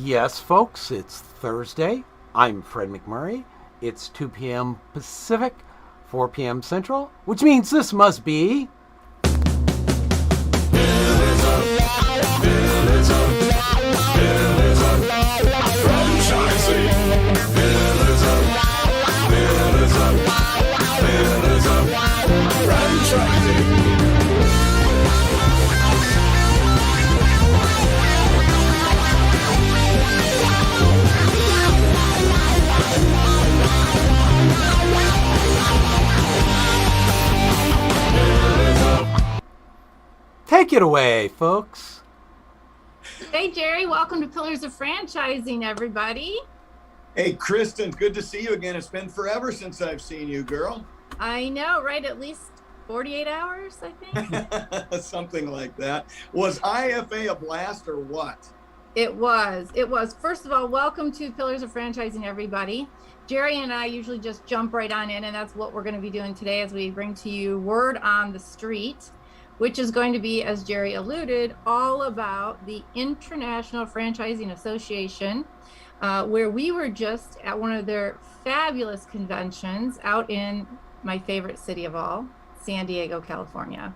Yes, folks, it's Thursday. I'm Fred McMurray. It's 2 p.m. Pacific, 4 p.m. Central, which means this must be... Take it away, folks. Hey, Jerry, welcome to Pillars of Franchising, everybody. Hey, Kristin, good to see you again. It's been forever since I've seen you, girl. I know, right? At least 48 hours, I think. Something like that. Was IFA a blast or what? It was. First of all, welcome to Pillars of Franchising, everybody. Jerry and I usually just jump right on in, and that's what we're going to be doing today as we bring to you Word on the Street, which is going to be, as Jerry alluded, all about the International Franchising Association, where we were just at one of their fabulous conventions out in my favorite city of all, San Diego, California.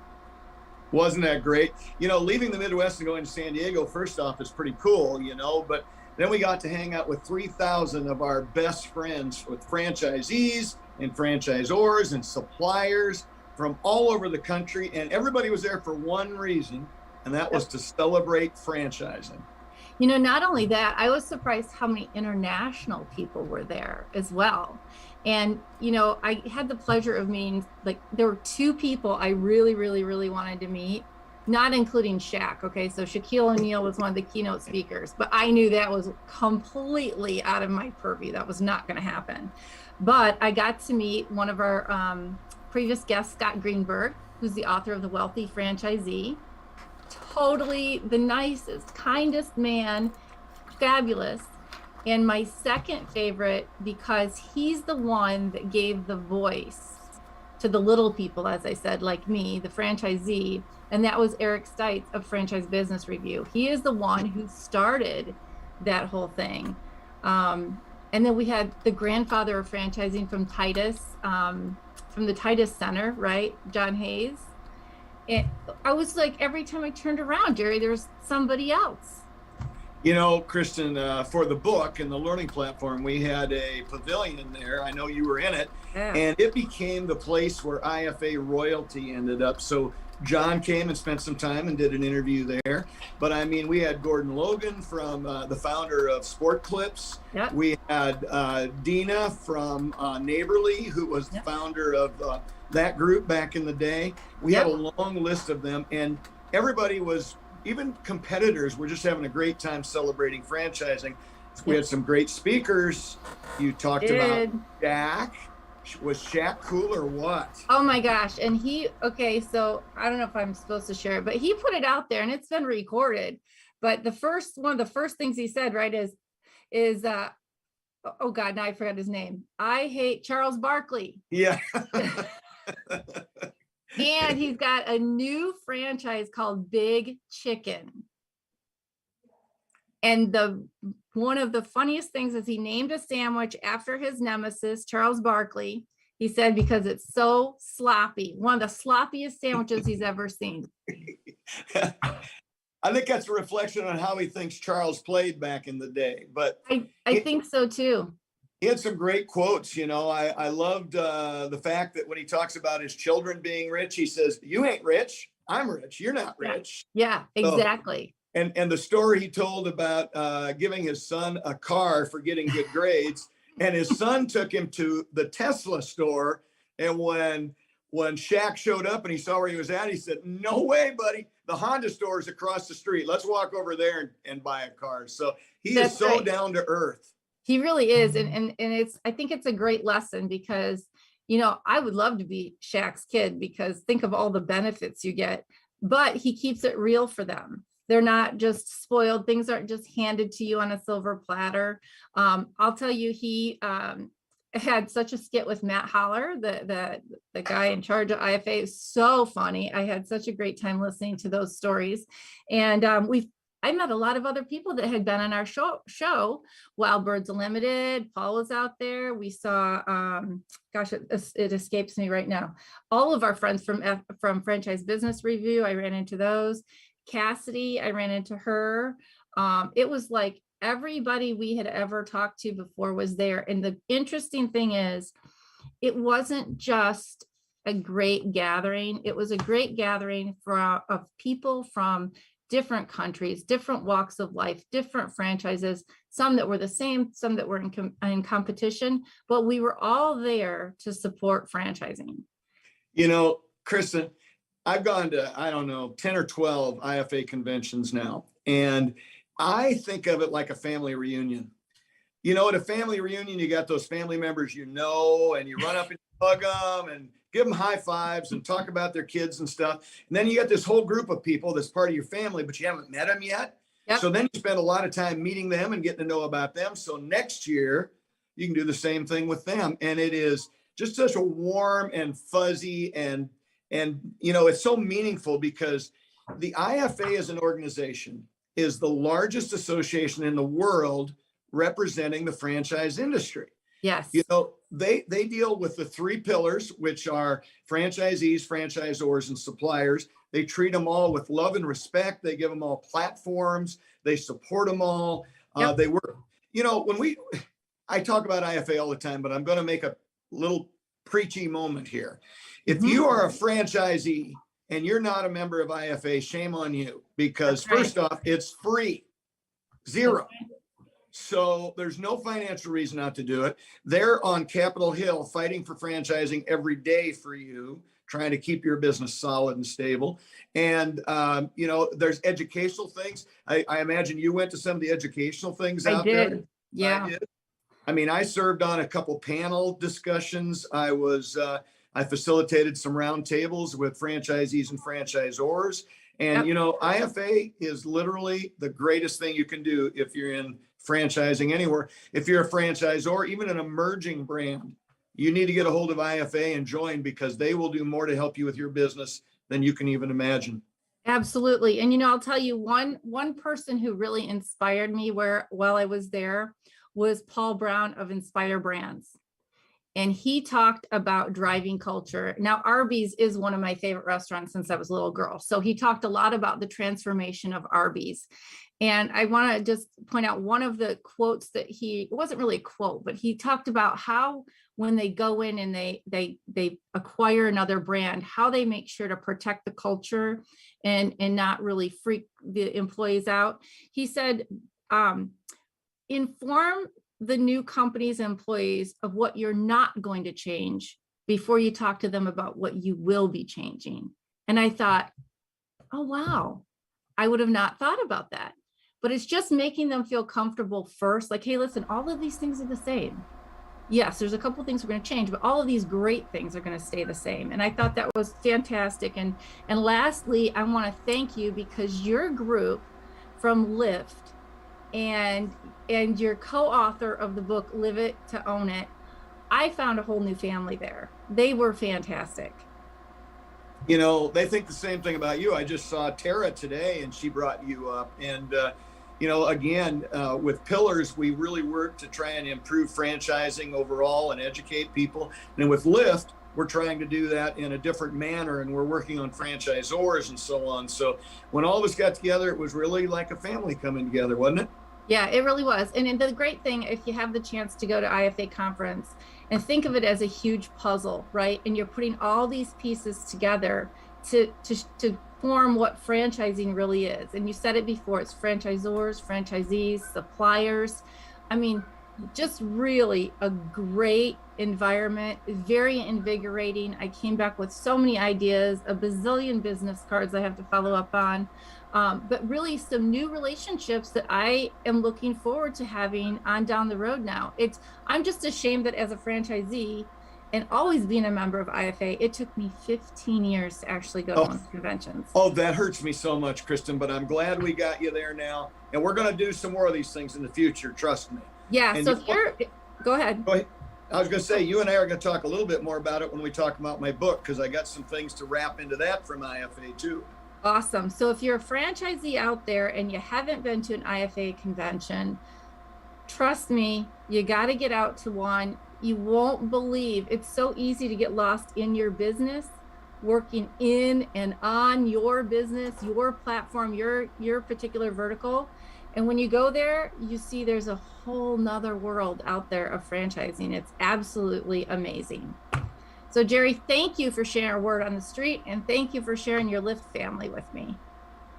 Wasn't that great? You know, leaving the Midwest and going to San Diego, first off, is pretty cool, you know, but then we got to hang out with 3,000 of our best friends with franchisees and franchisors and suppliers from all over the country, and everybody was there for one reason, and that was to celebrate franchising. You know, not only that, I was surprised how many international people were there as well. And, you know, I had the pleasure of meeting, like, there were two people I really, really, really wanted to meet, not including Shaq. Okay, so Shaquille O'Neal was one of the keynote speakers, but I knew that was completely out of my purview. That was not going to happen. But I got to meet one of our previous guest, Scott Greenberg, who's the author of The Wealthy Franchisee. Totally the nicest, kindest man, fabulous. And my second favorite, because he's the one that gave the voice to the little people, as I said, like me, the franchisee, and that was Eric Stites of Franchise Business Review. He is the one who started that whole thing. And then we had the grandfather of franchising from Titus, from the Titus Center, right? John Hayes. And I was like, every time I turned around, Jerry, there's somebody else. You know, Kristin, for the book and the learning platform, we had a pavilion there. I know you were in it. Yeah. And it became the place where IFA royalty ended up. So John came and spent some time and did an interview there. But I mean, we had Gordon Logan from the founder of Sport Clips. Yep. We had Dina from Neighborly, who was the founder of that group back in the day. We had a long list of them, and everybody was, even competitors, were just having a great time celebrating franchising. We had some great speakers. You talked about Shaq. Was Shaq cool or what? Oh my gosh. And so I don't know if I'm supposed to share it, but he put it out there and it's been recorded. But one of the first things he said, right, is oh God, now I forgot his name. I hate Charles Barkley. Yeah. And he's got a new franchise called Big Chicken. And one of the funniest things is he named a sandwich after his nemesis, Charles Barkley. He said, because it's so sloppy, one of the sloppiest sandwiches he's ever seen. I think that's a reflection on how he thinks Charles played back in the day. But I think so too. He had some great quotes. You know, I loved the fact that when he talks about his children being rich, he says, "You ain't rich. I'm rich. You're not rich." Yeah, exactly. So, and the story he told about giving his son a car for getting good grades, and his son took him to the Tesla store, and when Shaq showed up and he saw where he was at, he said, "No way, buddy. The Honda store is across the street. Let's walk over there and buy a car." So is so right. Down to earth. He really is. And I think it's a great lesson because, you know, I would love to be Shaq's kid because think of all the benefits you get, but he keeps it real for them. They're not just spoiled. Things aren't just handed to you on a silver platter. I'll tell you, he had such a skit with Matt Holler, the guy in charge of IFA. It was so funny. I had such a great time listening to those stories. And I met a lot of other people that had been on our show. Wild Birds Unlimited, Paul was out there. We saw, gosh, it escapes me right now. All of our friends from Franchise Business Review, I ran into those. Cassidy, I ran into her. It was like everybody we had ever talked to before was there. And the interesting thing is, it wasn't just a great gathering. It was a great gathering of people from different countries, different walks of life, different franchises, some that were the same, some that were in competition, but we were all there to support franchising. You know, Kristin, I've gone to, I don't know, 10 or 12 IFA conventions now, and I think of it like a family reunion. You know, at a family reunion, you got those family members, you know, and you run up and hug them and give them high fives and talk about their kids and stuff. And then you got this whole group of people that's part of your family, but you haven't met them yet. Yep. So then you spend a lot of time meeting them and getting to know about them. So next year, you can do the same thing with them. And it is just such a warm and fuzzy and you know, it's so meaningful because the IFA as an organization is the largest association in the world representing the franchise industry. Yes. You know, they deal with the three pillars, which are franchisees, franchisors, and suppliers. They treat them all with love and respect. They give them all platforms. They support them all. Yep. They work, you know, I talk about IFA all the time, but I'm going to make a little preachy moment here. If you are a franchisee and you're not a member of IFA, shame on you, because first off, it's free, zero. So there's no financial reason not to do it. They're on Capitol Hill fighting for franchising every day for you, trying to keep your business solid and stable. And, you know, there's educational things. I imagine you went to some of the educational things out there. Yeah. I did. I mean, I served on a couple panel discussions. I facilitated some roundtables with franchisees and franchisors. And, you know, IFA is literally the greatest thing you can do if you're in franchising anywhere. If you're a franchisor, even an emerging brand, you need to get a hold of IFA and join, because they will do more to help you with your business than you can even imagine. Absolutely. And, you know, I'll tell you one person who really inspired me while I was there was Paul Brown of Inspire Brands. And he talked about driving culture. Now, Arby's is one of my favorite restaurants since I was a little girl. So he talked a lot about the transformation of Arby's. And I want to just point out one of the quotes that it wasn't really a quote, but he talked about how when they go in and they acquire another brand, how they make sure to protect the culture and not really freak the employees out. He said, inform the new company's employees of what you're not going to change before you talk to them about what you will be changing. And I thought, oh, wow, I would have not thought about that. But it's just making them feel comfortable first. Like, hey, listen, all of these things are the same. Yes, there's a couple things we're going to change, but all of these great things are going to stay the same. And I thought that was fantastic. And lastly, I want to thank you, because your group from Lyft and your co-author of the book, Live It to Own It, I found a whole new family there. They were fantastic. You know, they think the same thing about you. I just saw Tara today and she brought you up. And, you know, again, with Pillars, we really work to try and improve franchising overall and educate people. And with Lyft, we're trying to do that in a different manner, and we're working on franchisors and so on. So when all of us got together, it was really like a family coming together, wasn't it? Yeah, it really was. And the great thing, if you have the chance to go to IFA conference and think of it as a huge puzzle, right? And you're putting all these pieces together to form what franchising really is. And you said it before, it's franchisors, franchisees, suppliers. I mean, just really a great environment, very invigorating. I came back with so many ideas, a bazillion business cards I have to follow up on. But really some new relationships that I am looking forward to having on down the road now. I'm just ashamed that as a franchisee and always being a member of IFA, it took me 15 years to actually go to one of the conventions. Oh, that hurts me so much, Kristin, but I'm glad we got you there now. And we're going to do some more of these things in the future, trust me. Yeah, and so go ahead. Go ahead. I was going to say, you and I are going to talk a little bit more about it when we talk about my book, because I got some things to wrap into that from IFA too. Awesome. So if you're a franchisee out there and you haven't been to an IFA convention, trust me, you got to get out to one. You won't believe it's so easy to get lost in your business, working in and on your business, your platform, your particular vertical. And when you go there, you see there's a whole nother world out there of franchising. It's absolutely amazing. So Jerry, thank you for sharing a word on the street, and thank you for sharing your Lyft family with me.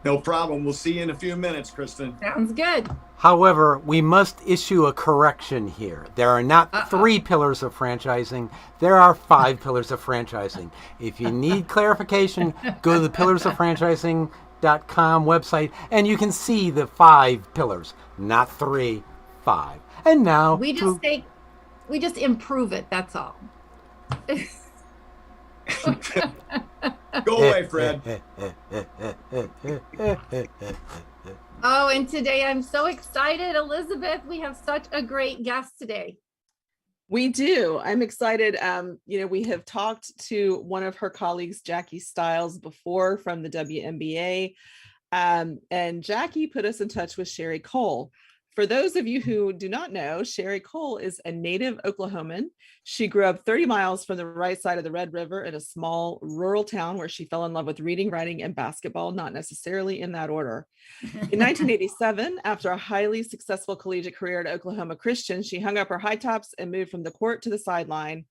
No problem. We'll see you in a few minutes, Kristin. Sounds good. However, we must issue a correction here. There are not 3 pillars of franchising. There are 5 pillars of franchising. If you need clarification, go to the pillarsofranchising.com website and you can see the 5 pillars, not 3, 5. And now we just improve it. That's all. Go away, Fred. Oh, and today I'm so excited, Elizabeth. We have such a great guest today. We do. I'm excited. We have talked to one of her colleagues, Jackie Stiles, before from the WNBA. And Jackie put us in touch with Sherri Coale. For those of you who do not know, Sherri Coale is a native Oklahoman. She grew up 30 miles from the right side of the Red River in a small rural town where she fell in love with reading, writing, and basketball, not necessarily in that order. In 1987, after a highly successful collegiate career at Oklahoma Christian, she hung up her high tops and moved from the court to the sideline,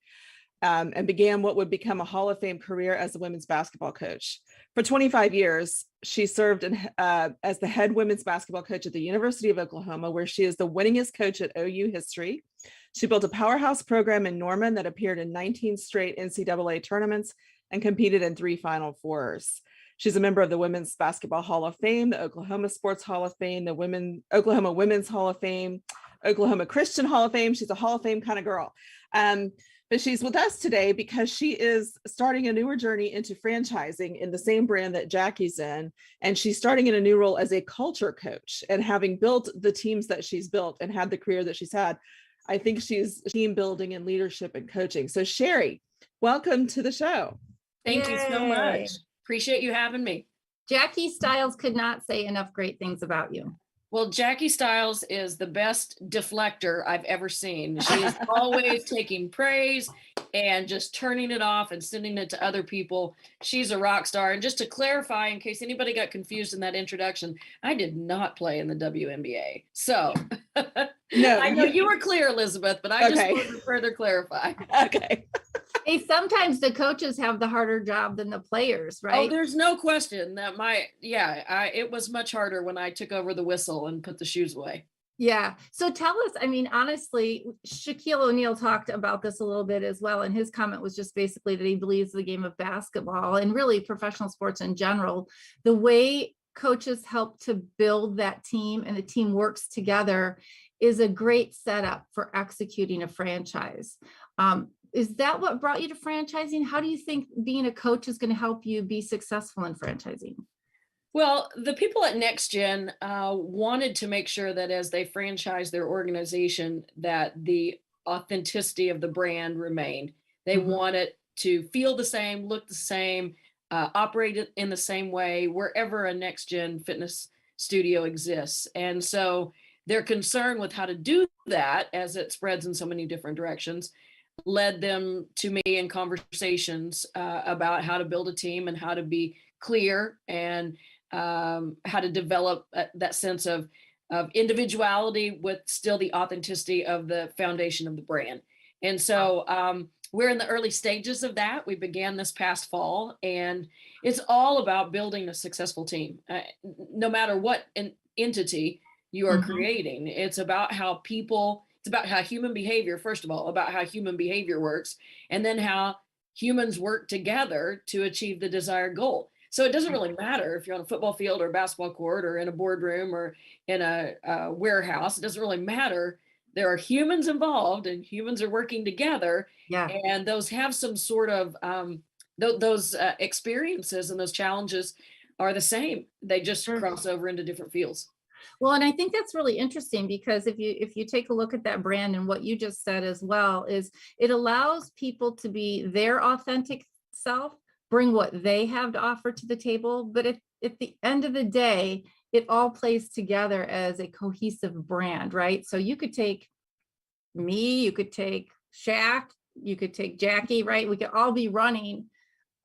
and began what would become a Hall of Fame career as a women's basketball coach. For 25 years, she served as the head women's basketball coach at the University of Oklahoma, where she is the winningest coach at OU history. She built a powerhouse program in Norman that appeared in 19 straight NCAA tournaments and competed in 3 Final Fours. She's a member of the Women's Basketball Hall of Fame, the Oklahoma Sports Hall of Fame, the Oklahoma Women's Hall of Fame, Oklahoma Christian Hall of Fame. She's a Hall of Fame kind of girl. But she's with us today because she is starting a newer journey into franchising in the same brand that Jackie's in. And she's starting in a new role as a culture coach. And having built the teams that she's built and had the career that she's had, I think she's team building and leadership and coaching. So Sherri, welcome to the show. Thank you so much. Appreciate you having me. Jackie Stiles could not say enough great things about you. Well, Jackie Stiles is the best deflector I've ever seen. She is always taking praise and just turning it off and sending it to other people. She's a rock star. And just to clarify, in case anybody got confused in that introduction, I did not play in the WNBA. So No, I know you were clear, Elizabeth, but I just wanted to further clarify. Okay. Hey, sometimes the coaches have the harder job than the players, right? Oh, there's no question that it was much harder when I took over the whistle and put the shoes away. Yeah. So tell us, I mean, honestly, Shaquille O'Neal talked about this a little bit as well. And his comment was just basically that he believes the game of basketball and really professional sports in general, the way coaches help to build that team and the team works together is a great setup for executing a franchise. Is that what brought you to franchising? How do you think being a coach is going to help you be successful in franchising? Well, the people at NextGen wanted to make sure that as they franchise their organization, that the authenticity of the brand remained. They wanted to feel the same, look the same, operate in the same way wherever a NextGen Fitness studio exists. And so their concern with how to do that, as it spreads in so many different directions, led them to me in conversations about how to build a team and how to be clear and how to develop that sense of individuality with still the authenticity of the foundation of the brand. And so we're in the early stages of that. We began this past fall, and it's all about building a successful team. No matter what entity you are creating, it's about how people, it's about how human behavior, first of all, about how human behavior works, and then how humans work together to achieve the desired goal. So it doesn't really matter if you're on a football field or a basketball court or in a boardroom or in a warehouse. It doesn't really matter. There are humans involved and humans are working together. Yeah. And those have some sort of, those experiences and those challenges are the same. They just cross over into different fields. Well, and I think that's really interesting because if you take a look at that brand and what you just said as well, is it allows people to be their authentic self, bring what they have to offer to the table, but at the end of the day, it all plays together as a cohesive brand, right? So you could take me, you could take Shaq, you could take Jackie, right? We could all be running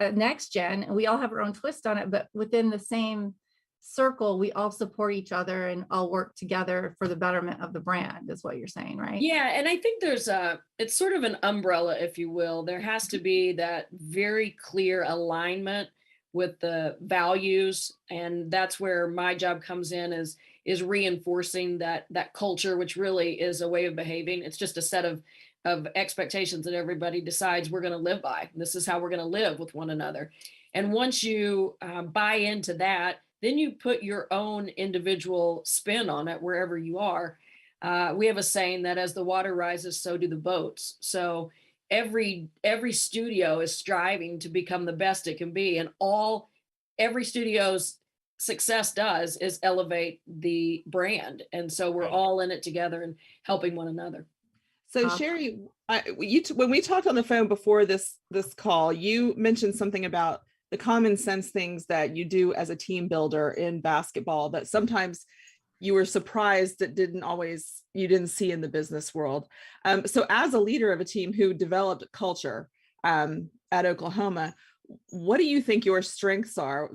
NextGen, and we all have our own twist on it, but within the same circle, we all support each other and all work together for the betterment of the brand, is what you're saying, right? Yeah, and I think it's sort of an umbrella, if you will. There has to be that very clear alignment with the values, and that's where my job comes in, is reinforcing that culture, which really is a way of behaving. It's just a set of expectations that everybody decides we're going to live by. This is how we're going to live with one another. And once you buy into that, then you put your own individual spin on it wherever you are. We have a saying that as the water rises, so do the boats. So every studio is striving to become the best it can be, and every studio's success does is elevate the brand. And so we're all in it together and helping one another. So Sherri, when we talked on the phone before this call, you mentioned something about the common sense things that you do as a team builder in basketball that sometimes you were surprised that you didn't see in the business world. So as a leader of a team who developed culture at Oklahoma, what do you think your strengths are?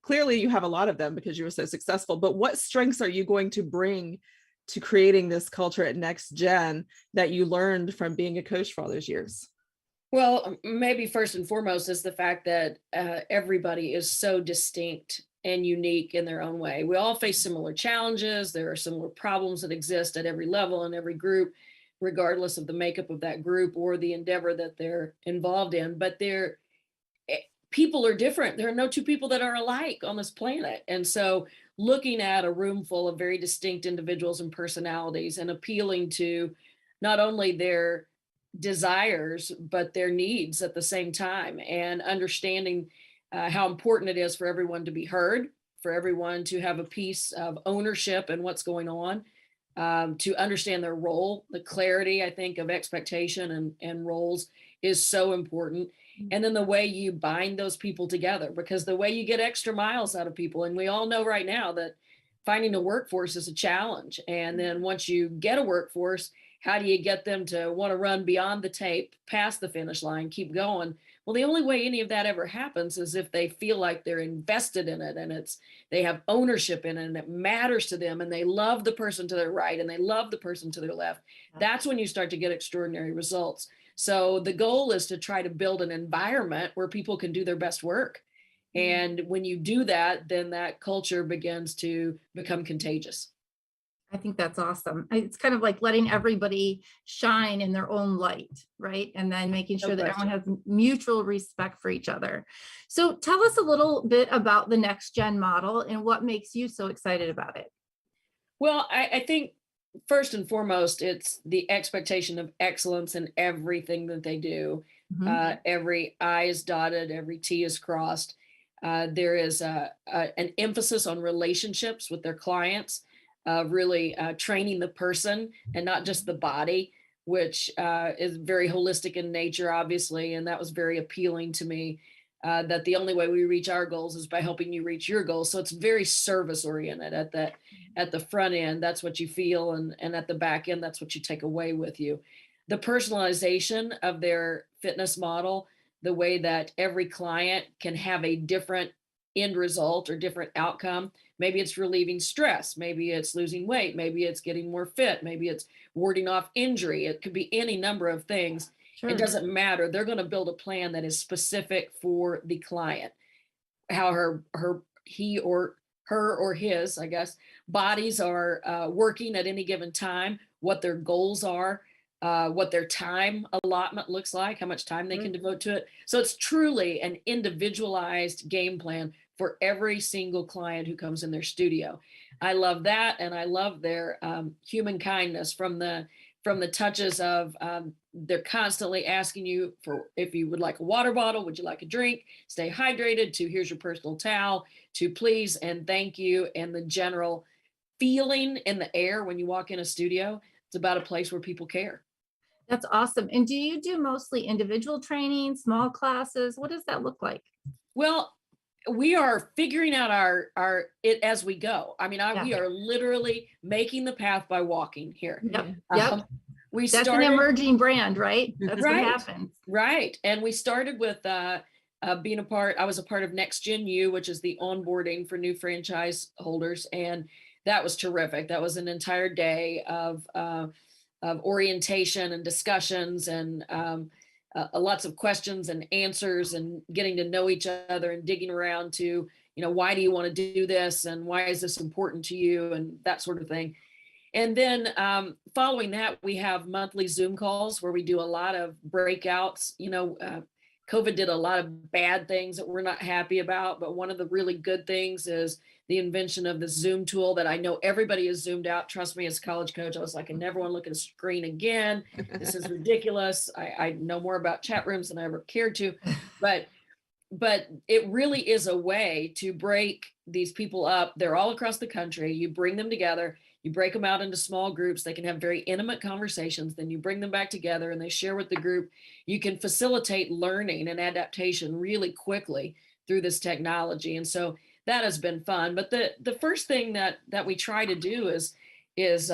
Clearly you have a lot of them because you were so successful, but what strengths are you going to bring to creating this culture at NextGen that you learned from being a coach for all those years? Well, maybe first and foremost is the fact that everybody is so distinct and unique in their own way. We all face similar challenges. There are similar problems that exist at every level and every group, regardless of the makeup of that group or the endeavor that they're involved in. But people are different. There are no two people that are alike on this planet. And so looking at a room full of very distinct individuals and personalities and appealing to not only their desires, but their needs at the same time, and understanding how important it is for everyone to be heard, for everyone to have a piece of ownership in what's going on, to understand their role. The clarity, I think, of expectation and roles is so important. And then the way you bind those people together, because the way you get extra miles out of people, and we all know right now that finding a workforce is a challenge. And then once you get a workforce, how do you get them to want to run beyond the tape, past the finish line, keep going? Well, the only way any of that ever happens is if they feel like they're invested in it, and they have ownership in it, and it matters to them, and they love the person to their right and they love the person to their left. That's when you start to get extraordinary results. So the goal is to try to build an environment where people can do their best work. And when you do that, then that culture begins to become contagious. I think that's awesome. It's kind of like letting everybody shine in their own light, right? And then making sure that everyone has mutual respect for each other. So tell us a little bit about the NextGen model and what makes you so excited about it. Well, I think first and foremost, it's the expectation of excellence in everything that they do. Every I is dotted, every T is crossed. There is an emphasis on relationships with their clients. Really training the person and not just the body, which is very holistic in nature, obviously. And that was very appealing to me, that the only way we reach our goals is by helping you reach your goals. So it's very service oriented at the front end. That's what you feel. And at the back end, that's what you take away with you. The personalization of their fitness model, the way that every client can have a different end result or different outcome. Maybe it's relieving stress. Maybe it's losing weight. Maybe it's getting more fit. Maybe it's warding off injury. It could be any number of things. Sure. It doesn't matter. They're going to build a plan that is specific for the client. How he or her or his, I guess, bodies are working at any given time, what their goals are, what their time allotment looks like, how much time they can devote to it. So it's truly an individualized game plan for every single client who comes in their studio. I love that. And I love their human kindness from the touches of they're constantly asking you for if you would like a water bottle, would you like a drink, stay hydrated, to here's your personal towel, to please and thank you, and the general feeling in the air when you walk in a studio. It's about a place where people care. That's awesome. And do you do mostly individual training, small classes? What does that look like? Well, we are figuring out our it as we go. I mean, Yeah. we are literally making the path by walking here. Yep. Yeah. Yep. We That's started an emerging brand, right? That's Right. what happens. right, and we started with being a part. I was a part of NextGen U, which is the onboarding for new franchise holders, and that was terrific. That was an entire day of orientation and discussions and lots of questions and answers and getting to know each other and digging around to, why do you want to do this and why is this important to you and that sort of thing. And then following that, we have monthly Zoom calls where we do a lot of breakouts. COVID did a lot of bad things that we're not happy about, but one of the really good things is the invention of the Zoom tool that I know everybody is Zoomed out. Trust me, as a college coach, I was like, I never want to look at a screen again. This is ridiculous. I know more about chat rooms than I ever cared to, but it really is a way to break these people up. They're all across the country. You bring them together, you break them out into small groups. They can have very intimate conversations. Then you bring them back together and they share with the group. You can facilitate learning and adaptation really quickly through this technology. And so that has been fun. But the first thing that we try to do is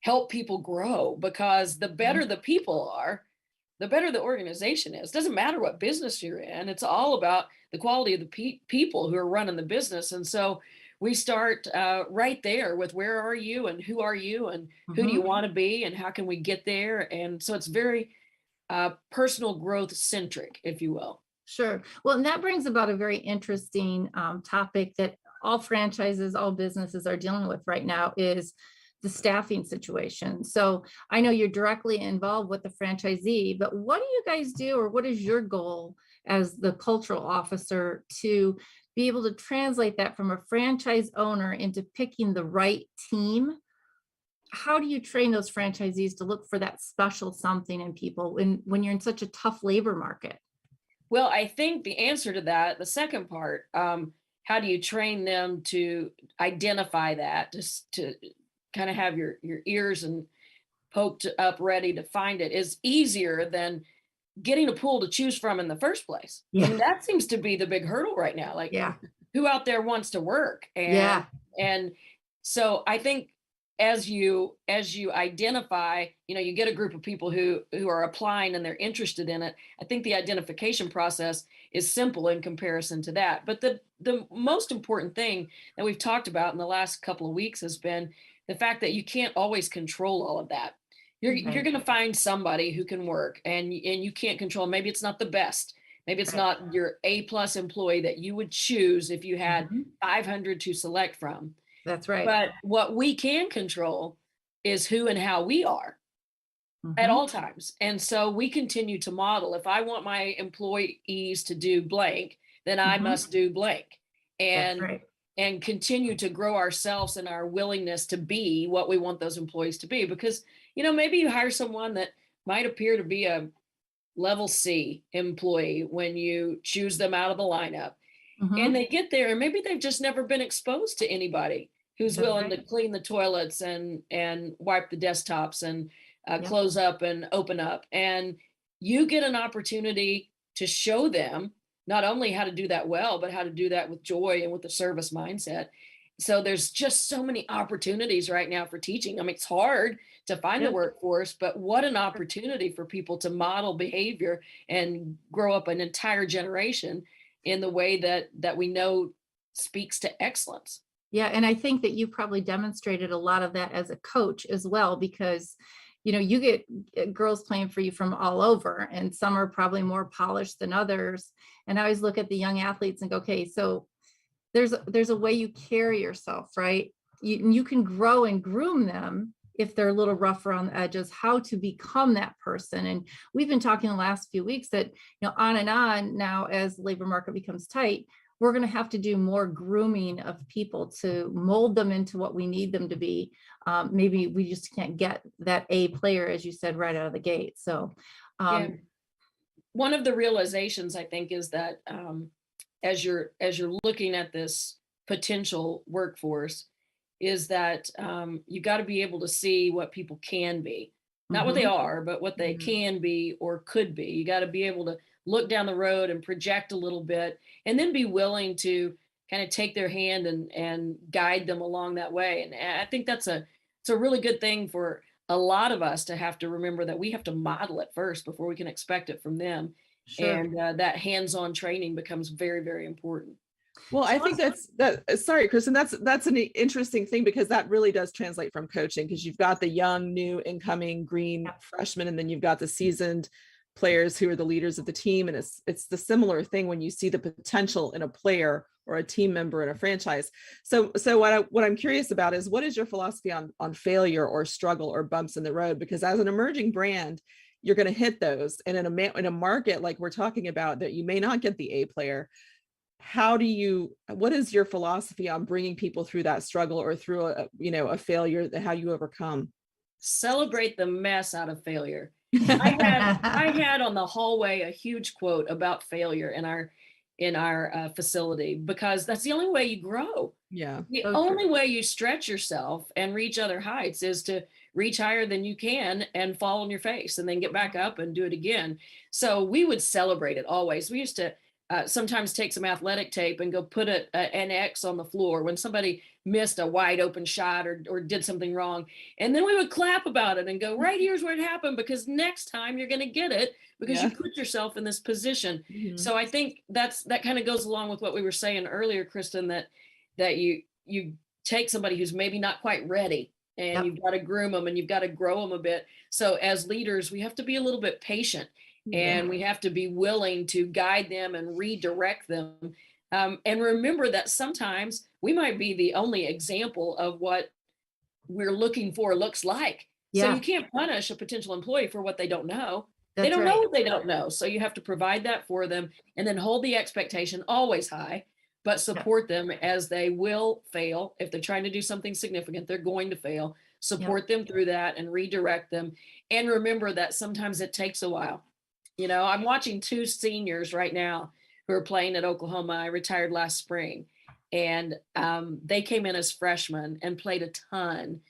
help people grow, because the better the people are, the better the organization is. It doesn't matter what business you're in. It's all about the quality of the people who are running the business. And so we start right there with where are you and who are you and who do you want to be and how can we get there? And so it's very personal growth centric, if you will. Sure. Well, and that brings about a very interesting topic that all franchises, all businesses are dealing with right now is the staffing situation. So I know you're directly involved with the franchisee, but what do you guys do, or what is your goal as the cultural officer to be able to translate that from a franchise owner into picking the right team? How do you train those franchisees to look for that special something in people when you're in such a tough labor market? Well, I think the answer to that, the second part, how do you train them to identify that, just to kind of have your ears and poked up ready to find it, is easier than getting a pool to choose from in the first place. Yeah. I mean, that seems to be the big hurdle right now. Like, Yeah. who out there wants to work? And, Yeah. and so I think as you identify, you get a group of people who are applying and they're interested in it. I think the identification process is simple in comparison to that. But the most important thing that we've talked about in the last couple of weeks has been the fact that you can't always control all of that. You're going to find somebody who can work, and you can't control. Maybe it's not the best. Maybe it's not your A+ employee that you would choose if you had 500 to select from. That's right. But what we can control is who and how we are at all times. And so we continue to model. If I want my employees to do blank, then I must do blank. And That's right. And continue to grow ourselves and our willingness to be what we want those employees to be. Because, maybe you hire someone that might appear to be a level C employee when you choose them out of the lineup. And they get there and maybe they've just never been exposed to anybody who's willing to clean the toilets and wipe the desktops and close up and open up. And you get an opportunity to show them not only how to do that well, but how to do that with joy and with the service mindset. So there's just so many opportunities right now for teaching. I mean, it's hard to find the workforce, but what an opportunity for people to model behavior and grow up an entire generation in the way that we know speaks to excellence. Yeah. And I think that you probably demonstrated a lot of that as a coach as well, because you get girls playing for you from all over, and some are probably more polished than others. And I always look at the young athletes and go, okay, so there's a way you carry yourself, right? You can grow and groom them if they're a little rough around the edges, how to become that person. And we've been talking the last few weeks that, on and on now, as the labor market becomes tight, we're going to have to do more grooming of people to mold them into what we need them to be. Maybe we just can't get that A player, as you said, right out of the gate. So one of the realizations, I think, is that as you're looking at this potential workforce, is that you got to be able to see what people can be, not what they are, but what they can be or could be. You got to be able to look down the road and project a little bit, and then be willing to kind of take their hand and guide them along that way. And I think it's a really good thing for a lot of us to have to remember that we have to model it first before we can expect it from them. Sure. And that hands-on training becomes very, very important. Well, I think sorry, Kristin, that's an interesting thing, because that really does translate from coaching, because you've got the young, new, incoming green freshmen, and then you've got the seasoned players who are the leaders of the team. And it's the similar thing when you see the potential in a player or a team member in a franchise. So what I'm curious about is, what is your philosophy on failure or struggle or bumps in the road? Because as an emerging brand, you're going to hit those. And in a market like we're talking about, that you may not get the A player, what is your philosophy on bringing people through that struggle or through a failure, how you overcome? Celebrate the mess out of failure. I had on the hallway a huge quote about failure in our facility, because that's the only way you grow. Yeah. The only way you stretch yourself and reach other heights is to reach higher than you can and fall on your face and then get back up and do it again. So we would celebrate it always. We used to sometimes take some athletic tape and go put an X on the floor when somebody missed a wide open shot or did something wrong. And then we would clap about it and go, right, here's where it happened, because next time you're going to get it, because you put yourself in this position. Mm-hmm. So I think that kind of goes along with what we were saying earlier, Kristin, that you take somebody who's maybe not quite ready, and you've got to groom them and you've got to grow them a bit. So as leaders, we have to be a little bit patient. And we have to be willing to guide them and redirect them. And remember that sometimes we might be the only example of what we're looking for looks like. So you can't punish a potential employee for what they don't know. They don't know what they don't know. So you have to provide that for them, and then hold the expectation always high, but support them as they will fail. If they're trying to do something significant, they're going to fail. Support them through that and redirect them. And remember that sometimes it takes a while. I'm watching 2 seniors right now who are playing at Oklahoma. I retired last spring, and they came in as freshmen and played a ton,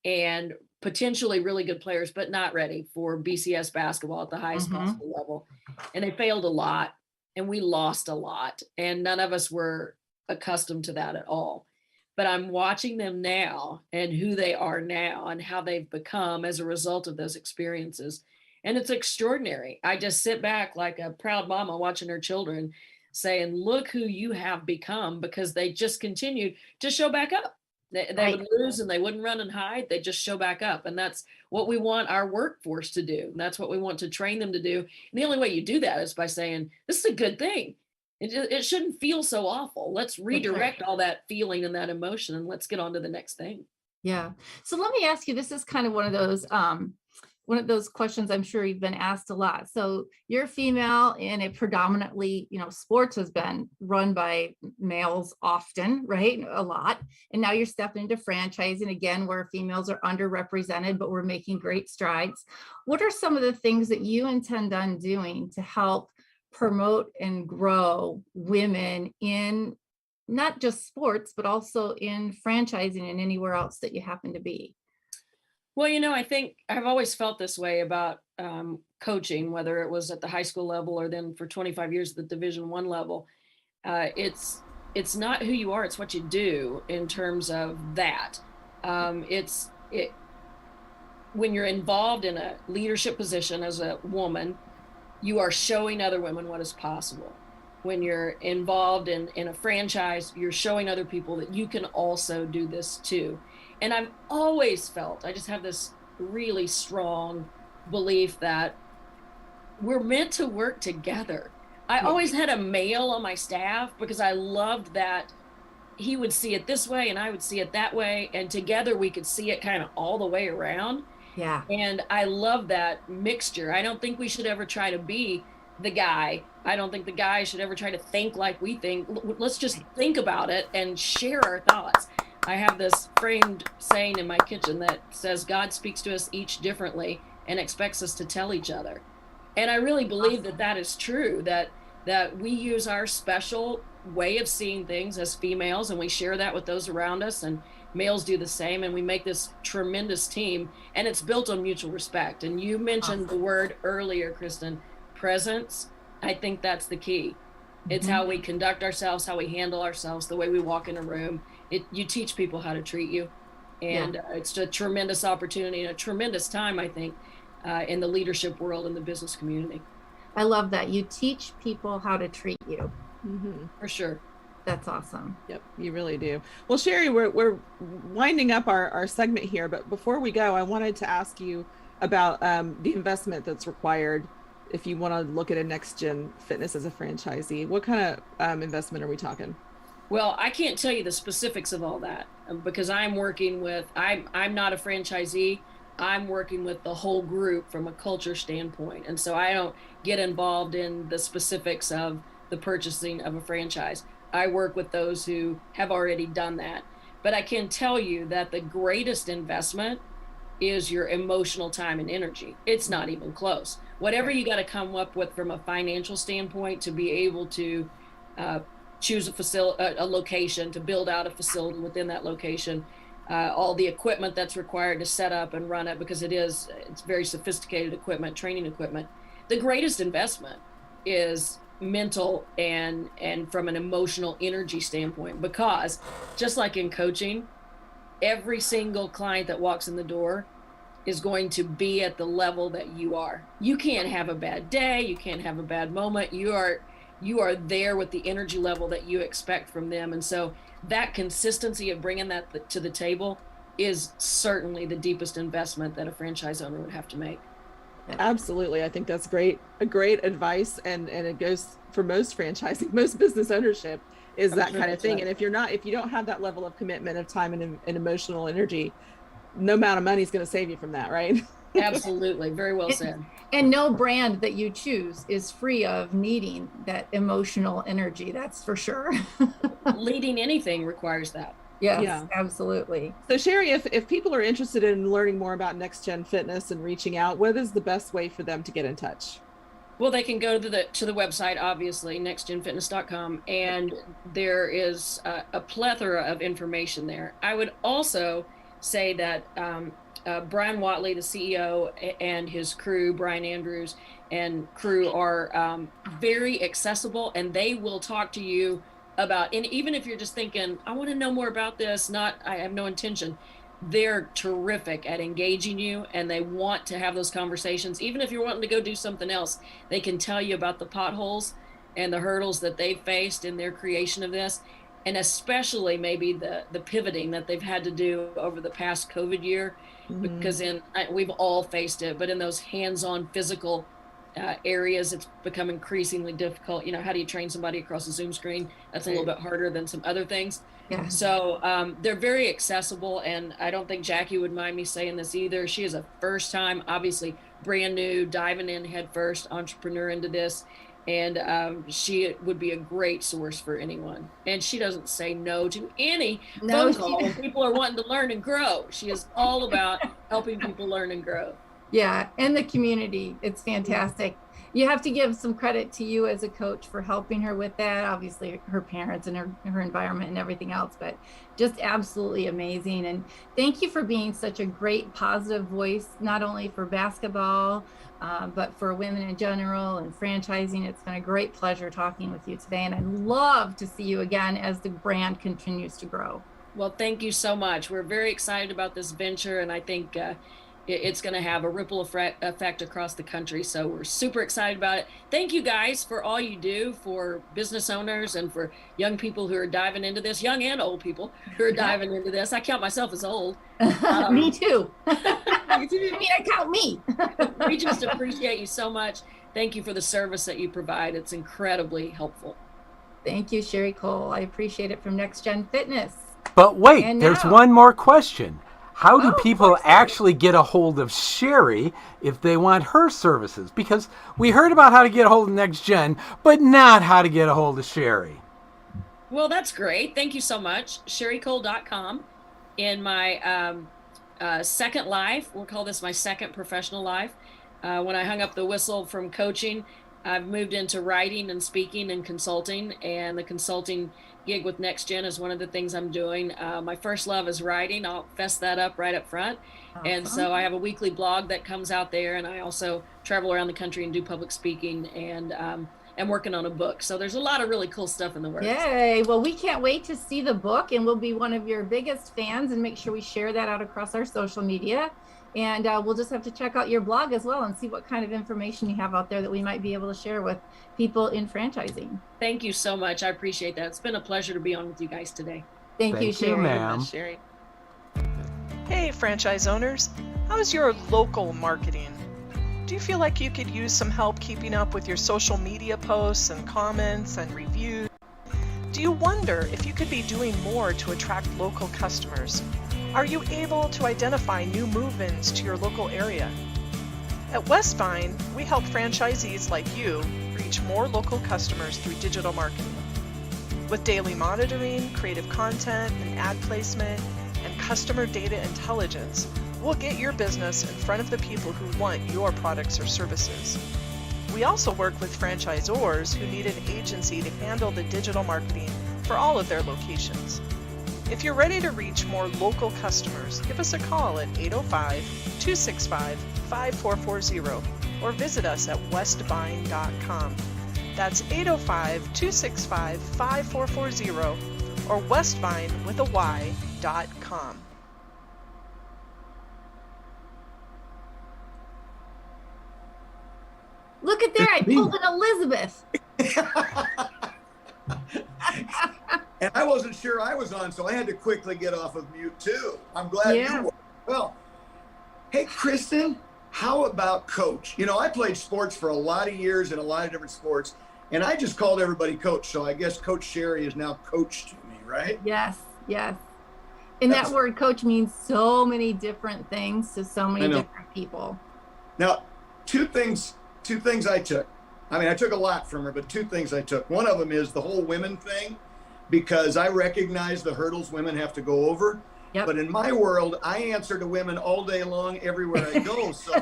and potentially really good players, but not ready for BCS basketball at the highest possible level. And they failed a lot, and we lost a lot, and none of us were accustomed to that at all. But I'm watching them now and who they are now and how they've become as a result of those experiences. And it's extraordinary. I just sit back like a proud mama watching her children, saying, look who you have become, because they just continued to show back up. They would lose and they wouldn't run and hide. They just show back up. And that's what we want our workforce to do. And that's what we want to train them to do. And the only way you do that is by saying, this is a good thing. It shouldn't feel so awful. Let's redirect all that feeling and that emotion, and let's get on to the next thing. Yeah. So let me ask you, this is kind of one of those questions I'm sure you've been asked a lot. So you're female, and it predominantly, sports has been run by males often, right? A lot. And now you're stepping into franchising again, where females are underrepresented, but we're making great strides. What are some of the things that you intend on doing to help promote and grow women in not just sports, but also in franchising and anywhere else that you happen to be? Well, I think I've always felt this way about coaching, whether it was at the high school level or then for 25 years at the Division I level. It's not who you are, it's what you do in terms of that. When you're involved in a leadership position as a woman, you are showing other women what is possible. When you're involved in a franchise, you're showing other people that you can also do this too. And I've always felt, I just have this really strong belief that we're meant to work together. I always had a male on my staff because I loved that he would see it this way and I would see it that way. And together we could see it kind of all the way around. Yeah. And I love that mixture. I don't think we should ever try to be the guy. I don't think the guy should ever try to think like we think. Let's just think about it and share our thoughts. I have this framed saying in my kitchen that says God speaks to us each differently and expects us to tell each other. And I really believe that that is true, that we use our special way of seeing things as females and we share that with those around us, and males do the same, and we make this tremendous team, and it's built on mutual respect. And you mentioned the word earlier, Kristin, presence, I think that's the key. It's how we conduct ourselves, how we handle ourselves, the way we walk in a room. You teach people how to treat you. And it's a tremendous opportunity and a tremendous time, I think, in the leadership world and the business community. I love that. You teach people how to treat you. For sure. That's awesome. Yep, you really do. Well, Sherri, we're winding up our segment here, but before we go, I wanted to ask you about the investment that's required if you want to look at a NextGen Fitness as a franchisee. What kind of investment are we talking? Well, I can't tell you the specifics of all that because I'm working with, I'm not a franchisee. I'm working with the whole group from a culture standpoint. And so I don't get involved in the specifics of the purchasing of a franchise. I work with those who have already done that. But I can tell you that the greatest investment is your emotional time and energy. It's not even close. Whatever you got to come up with from a financial standpoint to be able to choose a location, to build out a facility within that location, all the equipment that's required to set up and run it, because it's very sophisticated equipment, training equipment. The greatest investment is mental and from an emotional energy standpoint, because just like in coaching, every single client that walks in the door is going to be at the level that you are. You can't have a bad day. You can't have a bad moment. You are there with the energy level that you expect from them. And so that consistency of bringing that to the table is certainly the deepest investment that a franchise owner would have to make. Absolutely. I think that's great advice. And it goes for most franchising, most business ownership is that kind of thing. Right. And if you don't have that level of commitment of time and emotional energy, no amount of money is going to save you from that, right? Absolutely. Very well said. And no brand that you choose is free of needing that emotional energy. That's for sure. Leading anything requires that. Yes, yeah. Absolutely. So Sherri, if people are interested in learning more about NextGen Fitness and reaching out, what is the best way for them to get in touch? Well, they can go to the website, obviously, nextgenfitness.com, and there is a plethora of information there. I would also say that Brian Watley, the CEO, and his crew, Brian Andrews and crew, are very accessible, and they will talk to you about, and even if you're just thinking, I want to know more about this, I have no intention, they're terrific at engaging you, and they want to have those conversations. Even if you're wanting to go do something else, they can tell you about the potholes and the hurdles that they've faced in their creation of this, and especially maybe the pivoting that they've had to do over the past COVID year, because we've all faced it, but in those hands-on physical areas, it's become increasingly difficult. How do you train somebody across a Zoom screen? That's a little bit harder than some other things. Yeah. So they're very accessible, and I don't think Jackie would mind me saying this either. She is a first time, obviously brand new, diving in head first entrepreneur into this, and she would be a great source for anyone. And she doesn't say no to any phone call when people are wanting to learn and grow. She is all about helping people learn and grow. Yeah, and the community, it's fantastic. You have to give some credit to you as a coach for helping her with that. Obviously, her parents and her environment and everything else, but just absolutely amazing. And thank you for being such a great positive voice, not only for basketball, but for women in general and franchising. It's been a great pleasure talking with you today, and I'd love to see you again as the brand continues to grow. Well, thank you so much. We're very excited about this venture, and I think it's going to have a ripple effect across the country. So we're super excited about it. Thank you guys for all you do for business owners and for young people who are diving into this, young and old people who are diving into this. I count myself as old. Me too. I count me. We just appreciate you so much. Thank you for the service that you provide. It's incredibly helpful. Thank you, Sherri Coale. I appreciate it from NextGen Fitness. But wait, there's one more question. How do people actually get a hold of Sherri if they want her services? Because we heard about how to get a hold of NextGen, but not how to get a hold of Sherri. Well, that's great. Thank you so much. SherriCoale.com. In my second life, we'll call this my second professional life. When I hung up the whistle from coaching, I've moved into writing and speaking and consulting, and the consulting gig with NextGen is one of the things I'm doing. My first love is writing. I'll fess that up right up front. Awesome. And so I have a weekly blog that comes out there, and I also travel around the country and do public speaking. And and working on a book. So there's a lot of really cool stuff in the works. Yay. Well, we can't wait to see the book, and we'll be one of your biggest fans, and make sure we share that out across our social media. And we'll just have to check out your blog as well and see what kind of information you have out there that we might be able to share with people in franchising. Thank you so much. I appreciate that. It's been a pleasure to be on with you guys today. Thank you, Sherri. ma'am. Sherri. Hey, franchise owners. How's your local marketing? Do you feel like you could use some help keeping up with your social media posts and comments and reviews? Do you wonder if you could be doing more to attract local customers? Are you able to identify new move-ins to your local area? At Westvine, we help franchisees like you reach more local customers through digital marketing. With daily monitoring, creative content, and ad placement, and customer data intelligence, we'll get your business in front of the people who want your products or services. We also work with franchisors who need an agency to handle the digital marketing for all of their locations. If you're ready to reach more local customers, give us a call at 805-265-5440 or visit us at westvine.com. That's 805-265-5440 or westvine.com. Look at there, I pulled an Elizabeth. And I wasn't sure I was on, so I had to quickly get off of mute too. I'm glad you were. Well, hey, Kristin, how about coach? You know, I played sports for a lot of years in a lot of different sports, and I just called everybody coach. So I guess Coach Sherri is now coach to me, right? Yes, yes. And that word coach means so many different things to so many different people. Now, two things I took. I mean, I took a lot from her, but two things I took. One of them is the whole women thing, because I recognize the hurdles women have to go over. Yep. But in my world, I answer to women all day long, everywhere I go. So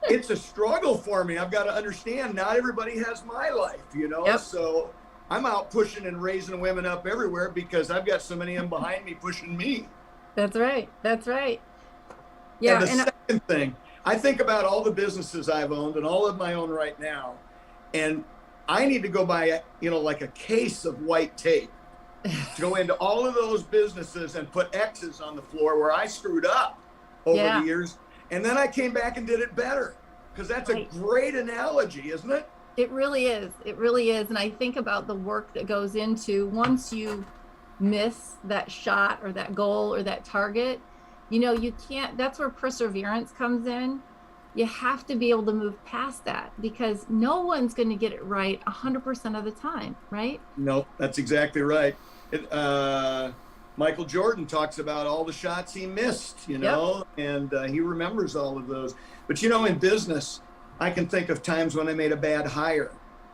it's a struggle for me. I've got to understand not everybody has my life, you know? Yep. So I'm out pushing and raising women up everywhere because I've got so many of them behind me pushing me. That's right. That's right. Yeah. And the second thing, I think about all the businesses I've owned and all of my own right now, and I need to go buy, you know, like a case of white tape to go into all of those businesses and put X's on the floor where I screwed up over the years. And then I came back and did it better, because that's a great analogy, isn't it? It really is. It really is. And I think about the work that goes into once you miss that shot or that goal or that target, you know, you can't, that's where perseverance comes in. You have to be able to move past that, because no one's going to get it right 100% of the time, right? No, that's exactly right. Michael Jordan talks about all the shots he missed, you know, and he remembers all of those. But, you know, in business, I can think of times when I made a bad hire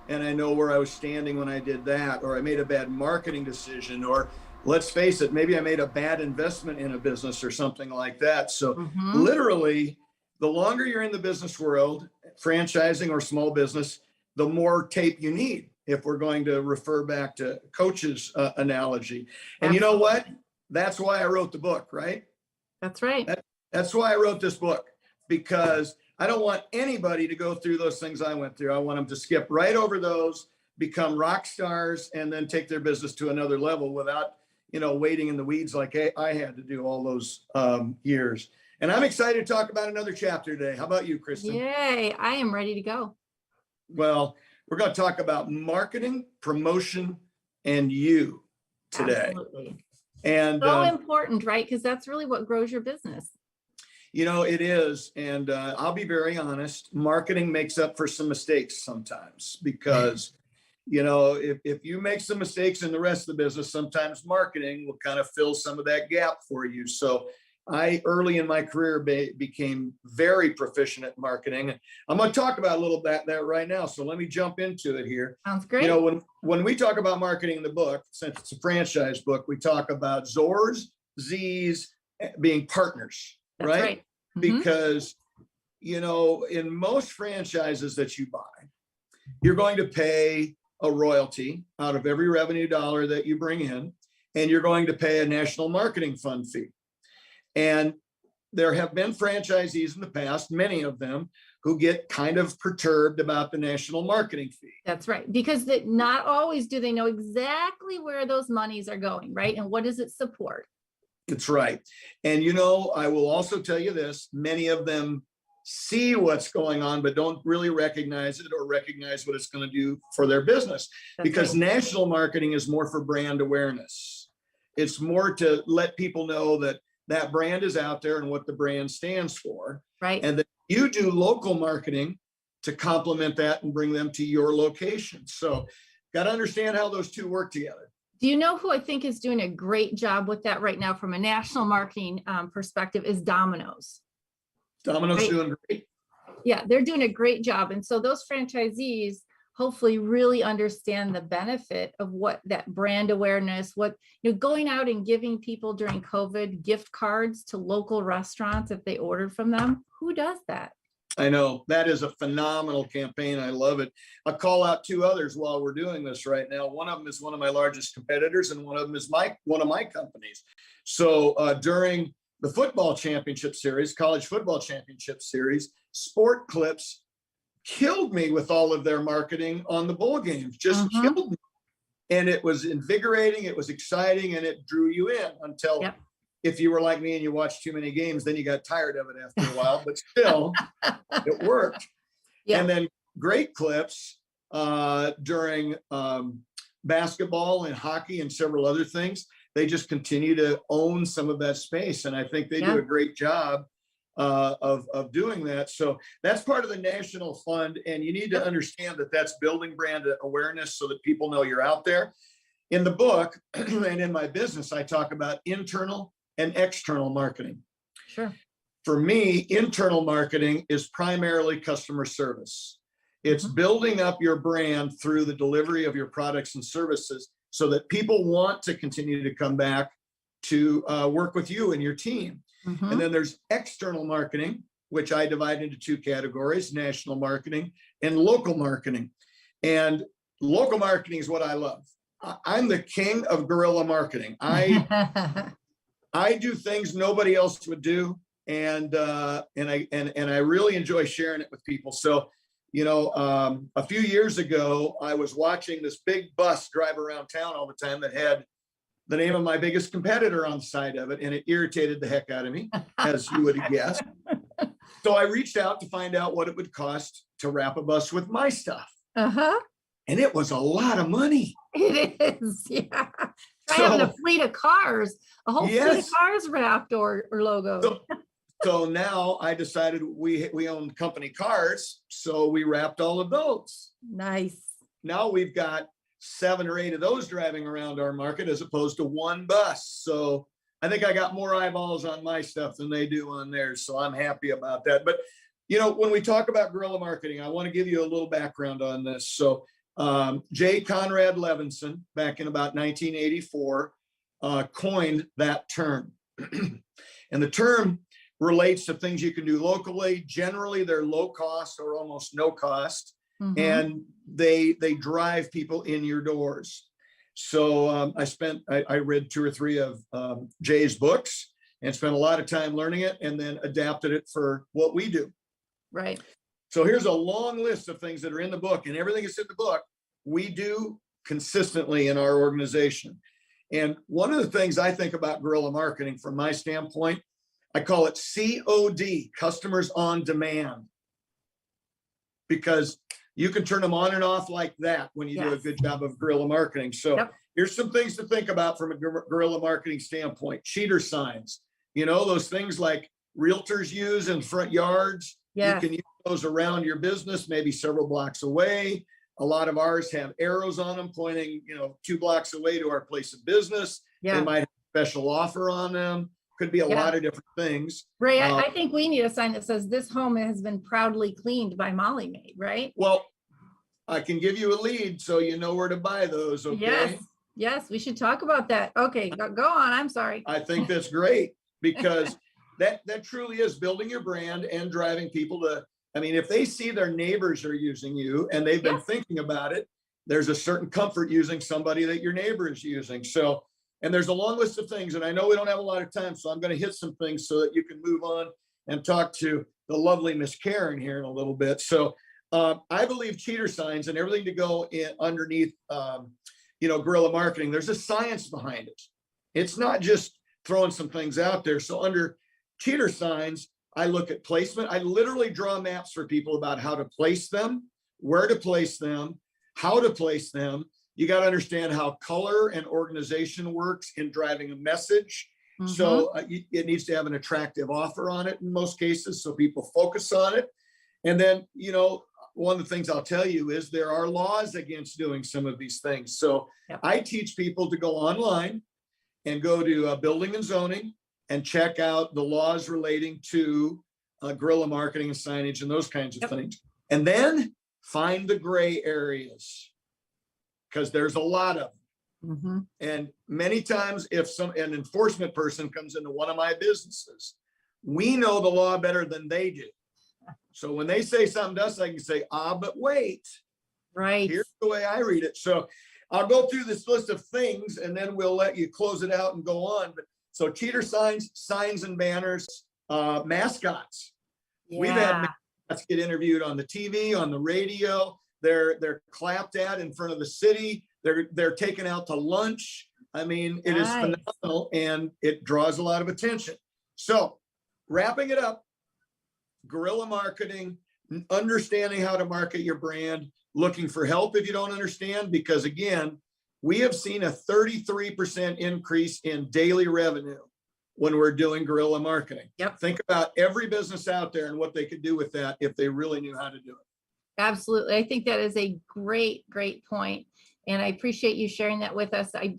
and I know where I was standing when I did that, or I made a bad marketing decision, or let's face it, maybe I made a bad investment in a business or something like that. So literally, the longer you're in the business world, franchising or small business, the more tape you need, if we're going to refer back to Coach's analogy. And you know what? That's why I wrote the book, right? That's right. That's why I wrote this book, because I don't want anybody to go through those things I went through. I want them to skip right over those, become rock stars, and then take their business to another level without, you know, waiting in the weeds like I had to do all those years. And I'm excited to talk about another chapter today. How about you, Kristin? Yay, I am ready to go. Well, we're going to talk about marketing, promotion, and you today. Absolutely. And so important, right? Because that's really what grows your business. You know, it is. And I'll be very honest, marketing makes up for some mistakes sometimes, because, you know, if you make some mistakes in the rest of the business, sometimes marketing will kind of fill some of that gap for you. So I, early in my career, became very proficient at marketing. I'm going to talk about a little bit that right now. So let me jump into it here. Sounds great. You know, when we talk about marketing in the book, since it's a franchise book, we talk about Zors, Z's being partners, right? Because, you know, in most franchises that you buy, you're going to pay a royalty out of every revenue dollar that you bring in, and you're going to pay a national marketing fund fee. And there have been franchisees in the past, many of them, who get kind of perturbed about the national marketing fee. That's right. Because not always do they know exactly where those monies are going, right? And what does it support? That's right. And, I will also tell you this, many of them see what's going on, but don't really recognize it or recognize what it's going to do for their business. That's because right. national marketing is more for brand awareness. It's more to let people know that that brand is out there and what the brand stands for. Right. And that you do local marketing to complement that and bring them to your location. So got to understand how those two work together. Do you know who I think is doing a great job with that right now from a national marketing perspective is Domino's. Domino's Right. doing great. Yeah, they're doing a great job. And so those franchisees hopefully really understand the benefit of what that brand awareness, going out and giving people during COVID gift cards to local restaurants if they ordered from them. Who does that? I know that is a phenomenal campaign. I love it. I'll call out two others while we're doing this right now. One of them is one of my largest competitors, and one of them is one of my companies. So during the football championship series, college football championship series, Sport Clips killed me with all of their marketing on the bowl games, just killed me. And it was invigorating, it was exciting, and it drew you in until if you were like me and you watched too many games, then you got tired of it after a while, but still it worked. Yeah. And then Great Clips during basketball and hockey and several other things, they just continue to own some of that space. And I think they do a great job of doing that. So that's part of the national fund. And you need to understand that that's building brand awareness so that people know you're out there. In the book and in my business, I talk about internal and external marketing. Sure. For me, internal marketing is primarily customer service. It's building up your brand through the delivery of your products and services so that people want to continue to come back to work with you and your team. And then there's external marketing, which I divide into two categories: national marketing and local marketing. And local marketing is what I love. I'm the king of guerrilla marketing. I do things nobody else would do, and I really enjoy sharing it with people. So, a few years ago, I was watching this big bus drive around town all the time that had the name of my biggest competitor on the side of it, and it irritated the heck out of me, as you would guess. So I reached out to find out what it would cost to wrap a bus with my stuff. And it was a lot of money. It is, yeah. Try having a fleet of cars, a whole fleet of cars wrapped or logos. So now I decided we own company cars, so we wrapped all of those. Nice. Now we've got 7 or 8 of those driving around our market as opposed to one bus. So I think I got more eyeballs on my stuff than they do on theirs. So I'm happy about that. But, when we talk about guerrilla marketing, I want to give you a little background on this. So J. Conrad Levinson, back in about 1984, coined that term. And the term relates to things you can do locally. Generally, they're low cost or almost no cost. And they drive people in your doors. So I read 2 or 3 of Jay's books and spent a lot of time learning it, and then adapted it for what we do. Right. So here's a long list of things that are in the book, and everything that's in the book we do consistently in our organization. And one of the things I think about guerrilla marketing from my standpoint, I call it COD, customers on demand, because you can turn them on and off like that when you do a good job of guerrilla marketing. So here's some things to think about from a guerrilla marketing standpoint. Cheater signs, those things like realtors use in front yards. You can use those around your business, maybe several blocks away. A lot of ours have arrows on them pointing, 2 blocks away to our place of business. They might have a special offer on them. Could be a lot of different things. Ray, I think we need a sign that says this home has been proudly cleaned by Molly Maid, right? Well, I can give you a lead so you know where to buy those, okay? Yes, we should talk about that. Okay, go on. I'm sorry. I think that's great, because that truly is building your brand and driving people to, if they see their neighbors are using you and they've been thinking about it, there's a certain comfort using somebody that your neighbor is using. So, and there's a long list of things, and I know we don't have a lot of time, so I'm going to hit some things so that you can move on and talk to the lovely Miss Karen here in a little bit. So I believe cheater signs and everything to go in underneath, guerrilla marketing, there's a science behind it. It's not just throwing some things out there. So under cheater signs, I look at placement. I literally draw maps for people about how to place them, where to place them, how to place them. You got to understand how color and organization works in driving a message. Mm-hmm. So it needs to have an attractive offer on it in most cases, so people focus on it. And then, one of the things I'll tell you is there are laws against doing some of these things. So I teach people to go online and go to building and zoning and check out the laws relating to guerrilla marketing and signage and those kinds of things. And then find the gray areas, because there's a lot of them. Mm-hmm. And many times if an enforcement person comes into one of my businesses, we know the law better than they do. So when they say something to us, I can say, but wait, right. Here's the way I read it. So I'll go through this list of things and then we'll let you close it out and go on. But so cheater signs and banners, mascots. Yeah. We've had mascots get interviewed on the TV, on the radio. They're clapped at in front of the city. They're taken out to lunch. I mean, it is phenomenal and it draws a lot of attention. So wrapping it up, guerrilla marketing, understanding how to market your brand, looking for help if you don't understand, because again, we have seen a 33% increase in daily revenue when we're doing guerrilla marketing. Yep. Think about every business out there and what they could do with that if they really knew how to do it. Absolutely. I think that is a great point. And I appreciate you sharing that with us. I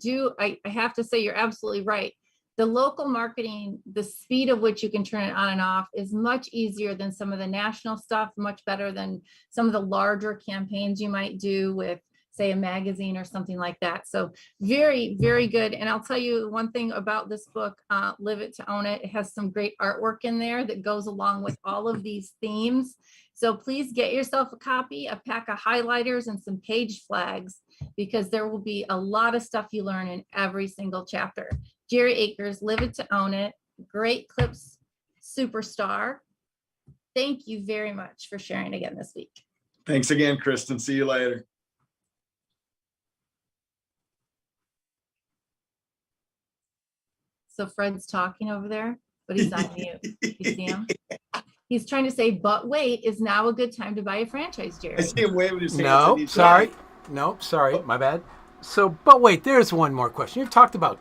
have to say, you're absolutely right. The local marketing, the speed of which you can turn it on and off is much easier than some of the national stuff, much better than some of the larger campaigns you might do with, say, a magazine or something like that. So very, very good. And I'll tell you one thing about this book, Live It to Own It. It has some great artwork in there that goes along with all of these themes. So please get yourself a copy, a pack of highlighters and some page flags, because there will be a lot of stuff you learn in every single chapter. Jerry Akers, Live It to Own It, Great Clips superstar. Thank you very much for sharing again this week. Thanks again, Kristin. See you later. So Fred's talking over there, but he's on mute. You see him? He's trying to say, but wait, is now a good time to buy a franchise, Jerry? I see him waving his hands. No, sorry. No, sorry. My bad. So, but wait, there's one more question. You've talked about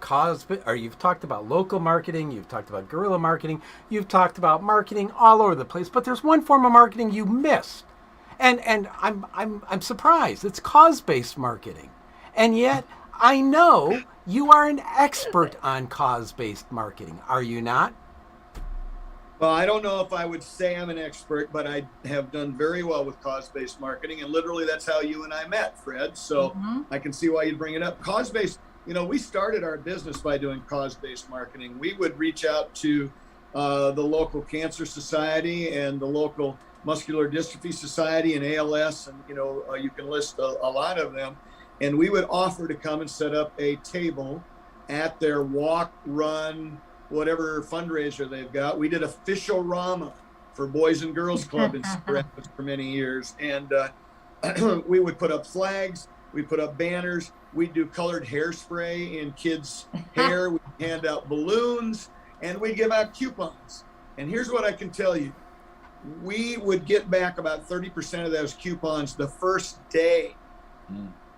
you've talked about local marketing, you've talked about guerrilla marketing, you've talked about marketing all over the place, but there's one form of marketing you missed. And I'm surprised. It's cause-based marketing. And yet I know you are an expert on cause-based marketing. Are you not? Well, I don't know if I would say I'm an expert, but I have done very well with cause-based marketing. And literally that's how you and I met, Fred. So I can see why you'd bring it up. Cause-based, we started our business by doing cause-based marketing. We would reach out to the local cancer society and the local muscular dystrophy society and ALS. And, you can list a lot of them. And we would offer to come and set up a table at their walk, run, whatever fundraiser they've got. We did official-rama for Boys and Girls Club in Cedar Rapids for many years. And we would put up flags, we put up banners, we'd do colored hairspray in kids' hair, we'd hand out balloons, and we'd give out coupons. And here's what I can tell you. We would get back about 30% of those coupons the first day.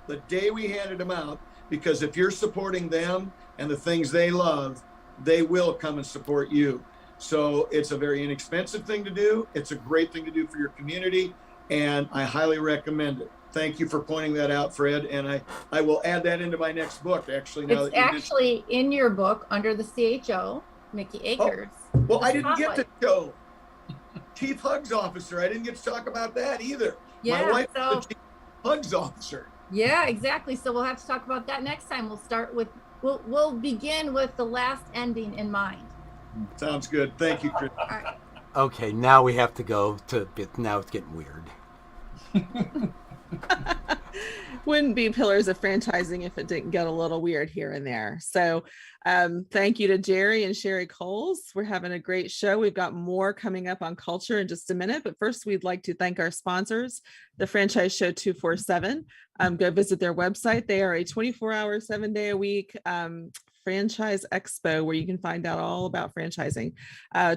The day we handed them out, because if you're supporting them and the things they love, they will come and support you. So it's a very inexpensive thing to do. It's a great thing to do for your community, and I highly recommend it. Thank you for pointing that out, Fred. And I will add that into my next book, actually. Now it's actually in your book under the CHO, Mickey Akers. Oh, well, I didn't get to show Chief Hugs Officer. I didn't get to talk about that either. Yeah, my wife is the Chief Hugs Officer. Yeah, exactly. So we'll have to talk about that next time. We'll begin with the last ending in mind. Sounds good. Thank you, Chris. All right. Okay, now we have to go to now it's getting weird. wouldn't be pillars of franchising if it didn't get a little weird here and there. So thank you to Jerry and Sherri Coale. We're having a great show. We've got more coming up on culture in just a minute, but first we'd like to thank our sponsors, the Franchise Show 247. Go visit their website. They are a 24-hour, 7-day-a-week franchise expo where you can find out all about franchising.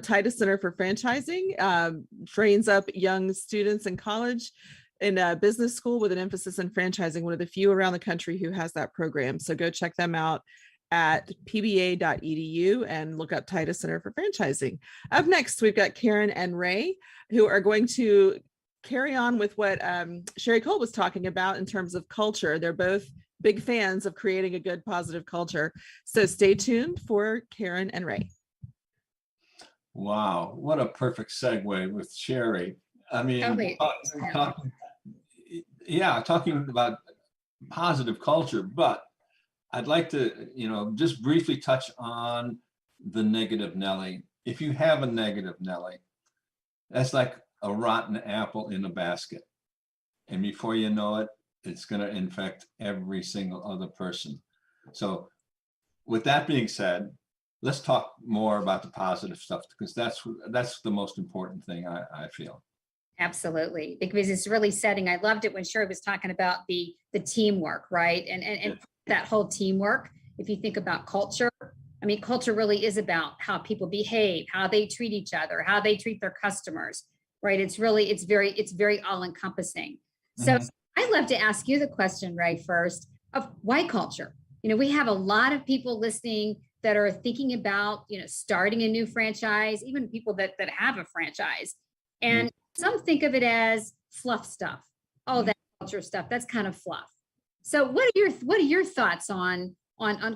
Titus Center for Franchising trains up young students in college in a business school with an emphasis in franchising, one of the few around the country who has that program. So go check them out at pba.edu and look up Titus Center for Franchising. Up next, we've got Karen and Ray, who are going to carry on with what Sherri Coale was talking about in terms of culture. They're both big fans of creating a good, positive culture. So stay tuned for Karen and Ray. Wow, what a perfect segue with Sherri. I mean, talking about positive culture, but I'd like to, just briefly touch on the negative Nelly. If you have a negative Nelly, that's like a rotten apple in a basket. And before you know it, it's going to infect every single other person. So with that being said, let's talk more about the positive stuff, because that's the most important thing I feel. Absolutely, because it's really setting. I loved it when Sherri was talking about the teamwork, right? And that whole teamwork. If you think about culture, I mean, culture really is about how people behave, how they treat each other, how they treat their customers, right? It's very all encompassing. So I'd love to ask you the question, Ray, first, of why culture? We have a lot of people listening that are thinking about, starting a new franchise, even people that have a franchise. And some think of it as fluff stuff. Oh, that culture stuff, that's kind of fluff. So what are your thoughts on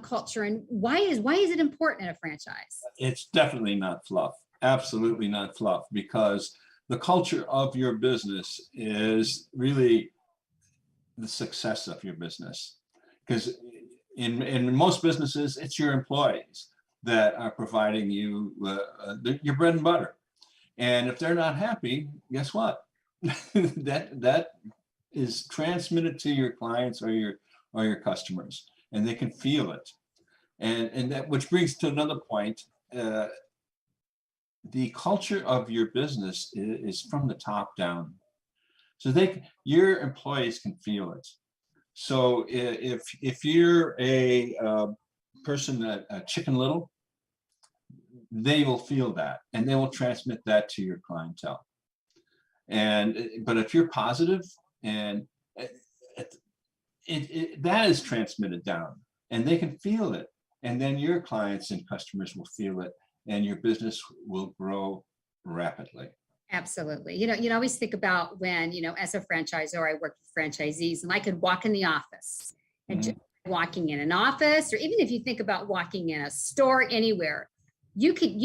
culture, and why is it important in a franchise? It's definitely not fluff. Absolutely not fluff, because the culture of your business is really the success of your business. Because in most businesses, it's your employees that are providing you your bread and butter. And if they're not happy, guess what? that is transmitted to your clients or your customers, and they can feel it. And that, which brings to another point. The culture of your business is from the top down. So your employees can feel it. So if you're a person that Chicken Little, they will feel that, and they will transmit that to your clientele. But if you're positive, and that is transmitted down, and they can feel it, and then your clients and customers will feel it, and your business will grow rapidly. Absolutely. You always think about when, as a franchisor, I work with franchisees, and I could walk in the office, and just walking in an office, or even if you think about walking in a store anywhere, you can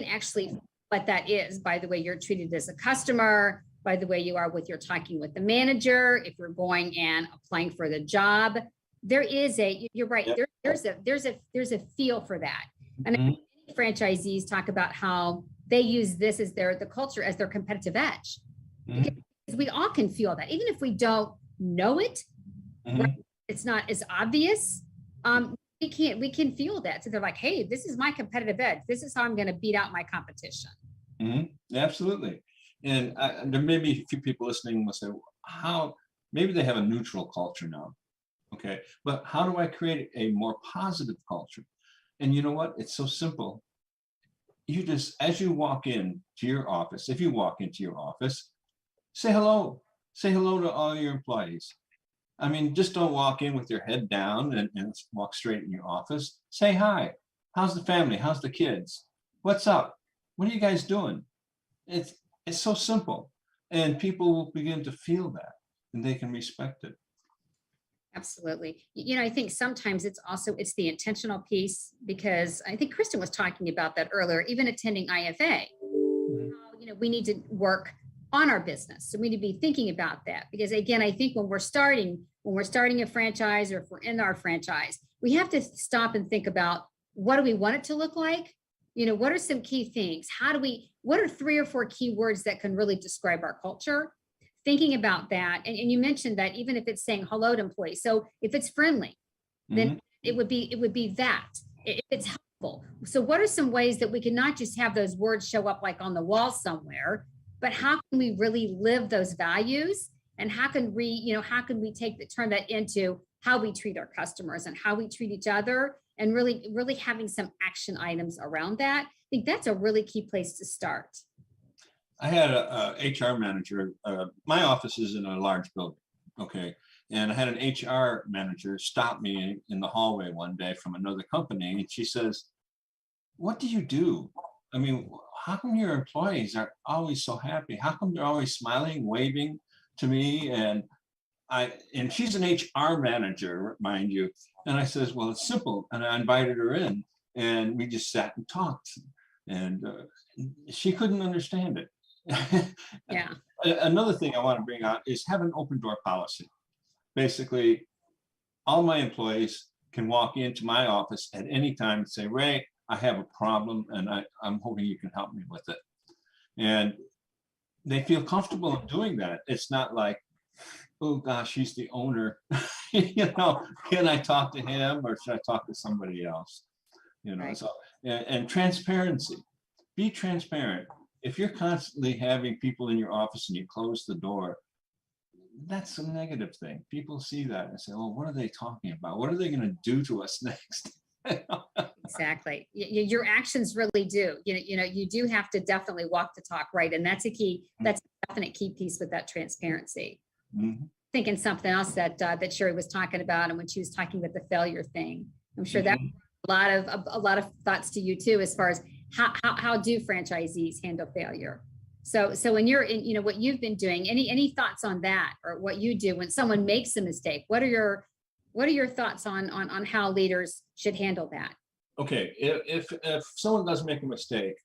actually feel what that is by the way you're treated as a customer, by the way you are you're talking with the manager, if you're going and applying for the job. You're right. There's a feel for that. And many franchisees talk about how they use this as the culture as their competitive edge. Because we all can feel that, even if we don't know it, right? It's not as obvious. We can feel that. So they're like, hey, this is my competitive edge. This is how I'm going to beat out my competition. Absolutely. And there may be a few people listening will say, how, maybe they have a neutral culture now. Okay. But how do I create a more positive culture? And you know what? It's so simple. You just, as you walk into your office, if you walk into your office, say hello. Say hello to all your employees. I mean, just don't walk in with your head down and walk straight in your office. Say hi. How's the family? How's the kids? What's up? What are you guys doing? It's so simple. And people will begin to feel that, and they can respect it. Absolutely. I think sometimes it's the intentional piece, because I think Kristin was talking about that earlier, even attending IFA. We need to work on our business. So we need to be thinking about that, because again, I think when we're starting a franchise, or if we're in our franchise, we have to stop and think about, what do we want it to look like? What are some key things? What are 3 or 4 key words that can really describe our culture? thinking about that, and you mentioned that even if it's saying hello to employees, so if it's friendly, then it would be that. If it's helpful. So what are some ways that we can not just have those words show up like on the wall somewhere, but how can we really live those values? And how can we turn that into how we treat our customers and how we treat each other, and really having some action items around that? I think that's a really key place to start. I had a HR manager. My office is in a large building, okay? And I had an HR manager stop me in the hallway one day from another company, and she says, "What do you do? I mean, how come your employees are always so happy? How come they're always smiling, waving to me?" And she's an HR manager, mind you. And I says, "Well, it's simple." And I invited her in, and we just sat and talked. And she couldn't understand it. Yeah. Another thing I want to bring out is have an open door policy. Basically, all my employees can walk into my office at any time and say, "Ray, I have a problem, and I'm hoping you can help me with it." And they feel comfortable in doing that. It's not like, "Oh gosh, he's the owner." Can I talk to him, or should I talk to somebody else? Right. So and transparency. Be transparent. If you're constantly having people in your office and you close the door, that's a negative thing. People see that and say, "Oh, what are they talking about? What are they going to do to us next?" Exactly. Your actions really do. You do have to definitely walk the talk, right? And that's a key. That's a definite key piece with that transparency. Thinking something else that Sherri was talking about, and when she was talking about the failure thing, I'm sure that a lot of thoughts to you too, as far as how do franchisees handle failure. So when you're in, what you've been doing, any thoughts on that, or what you do when someone makes a mistake? What are your thoughts on how leaders should handle that? Okay, if someone does make a mistake,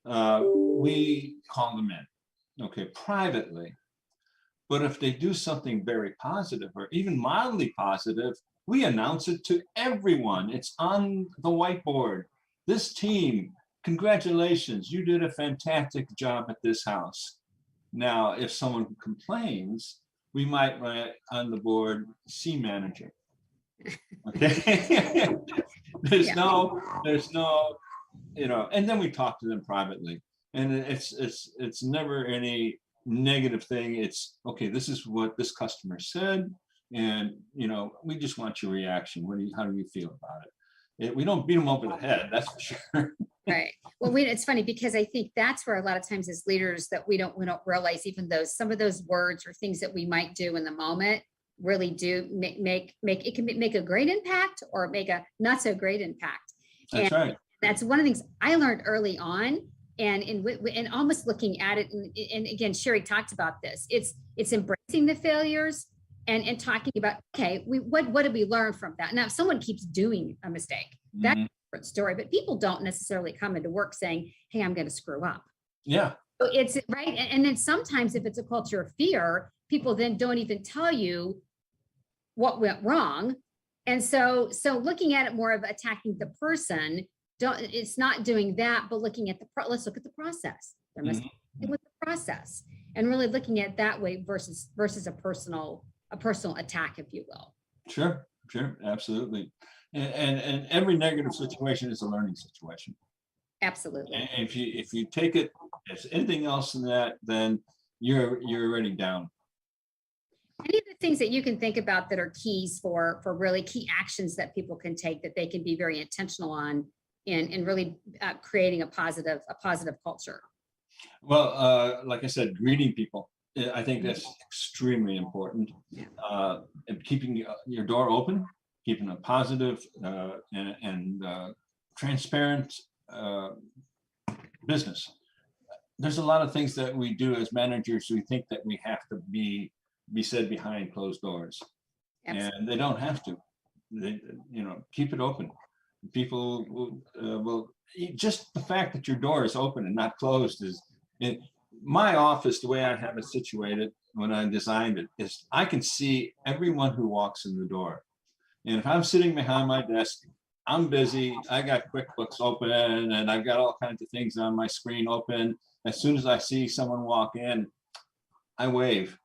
we call them in, okay, privately. But if they do something very positive or even mildly positive, we announce it to everyone. It's on the whiteboard. "This team, congratulations, you did a fantastic job at this house." Now, if someone complains, we might write on the board, "C manager." Okay. There's no, and then we talk to them privately. And it's never any negative thing. It's, "Okay, this is what this customer said, and we just want your reaction. How do you feel about it?" We don't beat them over the head, that's for sure. Right. Well, it's funny because I think that's where a lot of times as leaders that we don't realize, even though some of those words or things that we might do in the moment really do make it can make a great impact or make a not so great impact. That's right. That's one of the things I learned early on, and almost looking at it. And again, Sherri talked about this. It's embracing the failures and talking about, okay, what did we learn from that? Now, if someone keeps doing a mistake, that's a different story. But people don't necessarily come into work saying, "Hey, I'm going to screw up." Yeah. So it's right. And then sometimes if it's a culture of fear, people then don't even tell you what went wrong. And so looking at it more of attacking the person, it's not doing that, but looking at let's look at the process. There must be with the process, and really looking at it that way versus a personal attack, if you will. Sure, absolutely. And every negative situation is a learning situation. Absolutely. And if you take it as anything else than that, then you're already down. Any of the things that you can think about that are keys for really key actions that people can take that they can be very intentional on in really creating a positive culture? Well, like I said, greeting people. I think that's extremely important. Yeah. And keeping your door open, keeping a positive and transparent business. There's a lot of things that we do as managers. We think that we have to be said behind closed doors. Absolutely. And they don't have to. They, keep it open. People will just the fact that your door is open and not closed is. My office, the way I have it situated when I designed it, is I can see everyone who walks in the door. And if I'm sitting behind my desk, I'm busy, I got QuickBooks open and I've got all kinds of things on my screen open. As soon as I see someone walk in, I wave.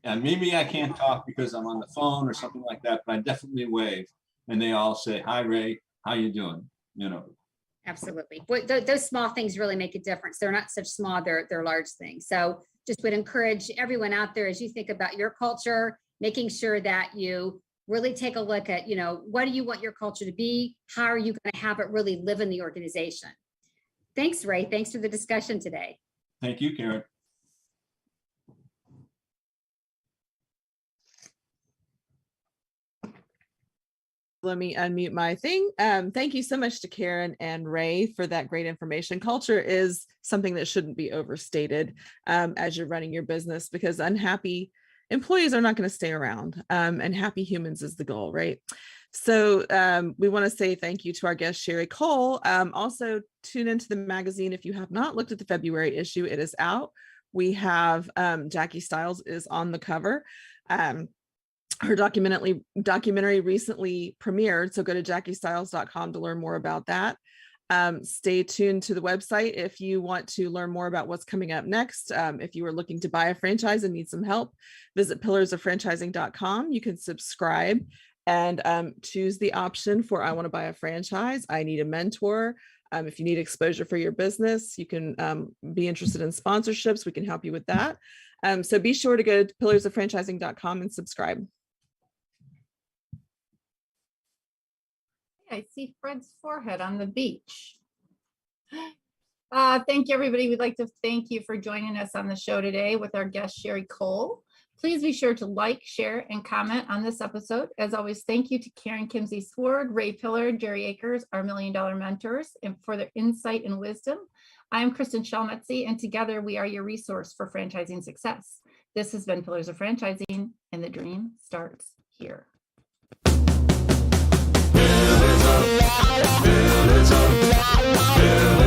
And maybe I can't talk because I'm on the phone or something like that, but I definitely wave. And they all say, "Hi, Ray, how you doing?" You know. Absolutely. Those small things really make a difference. They're not such small, they're large things. So just would encourage everyone out there, as you think about your culture, making sure that you really take a look at, what do you want your culture to be? How are you going to have it really live in the organization? Thanks, Ray. Thanks for the discussion today. Thank you, Karen. Let me unmute my thing. Thank you so much to Karen and Ray for that great information. Culture is something that shouldn't be overstated as you're running your business, because unhappy employees are not going to stay around, and happy humans is the goal, right? So we want to say thank you to our guest, Sherri Coale. Also tune into the magazine. If you have not looked at the February issue, it is out. We have Jackie Stiles is on the cover. Her documentary recently premiered, so go to JackieStiles.com to learn more about that. Stay tuned to the website if you want to learn more about what's coming up next. If you are looking to buy a franchise and need some help, visit pillarsoffranchising.com. You can subscribe and choose the option for I want to buy a franchise. I need a mentor. If you need exposure for your business, you can be interested in sponsorships. We can help you with that. So be sure to go to pillarsoffranchising.com and subscribe. I see Fred's forehead on the beach. Thank you, everybody. We'd like to thank you for joining us on the show today with our guest, Sherri Coale. Please be sure to like, share, and comment on this episode. As always, thank you to Karen Kimsey Sword, Ray Pillar, Jerry Akers, our $1 Million mentors, and for their insight and wisdom. I'm Kristin Shalmetzi, and together we are your resource for franchising success. This has been Pillars of Franchising, and the dream starts here. Pillars of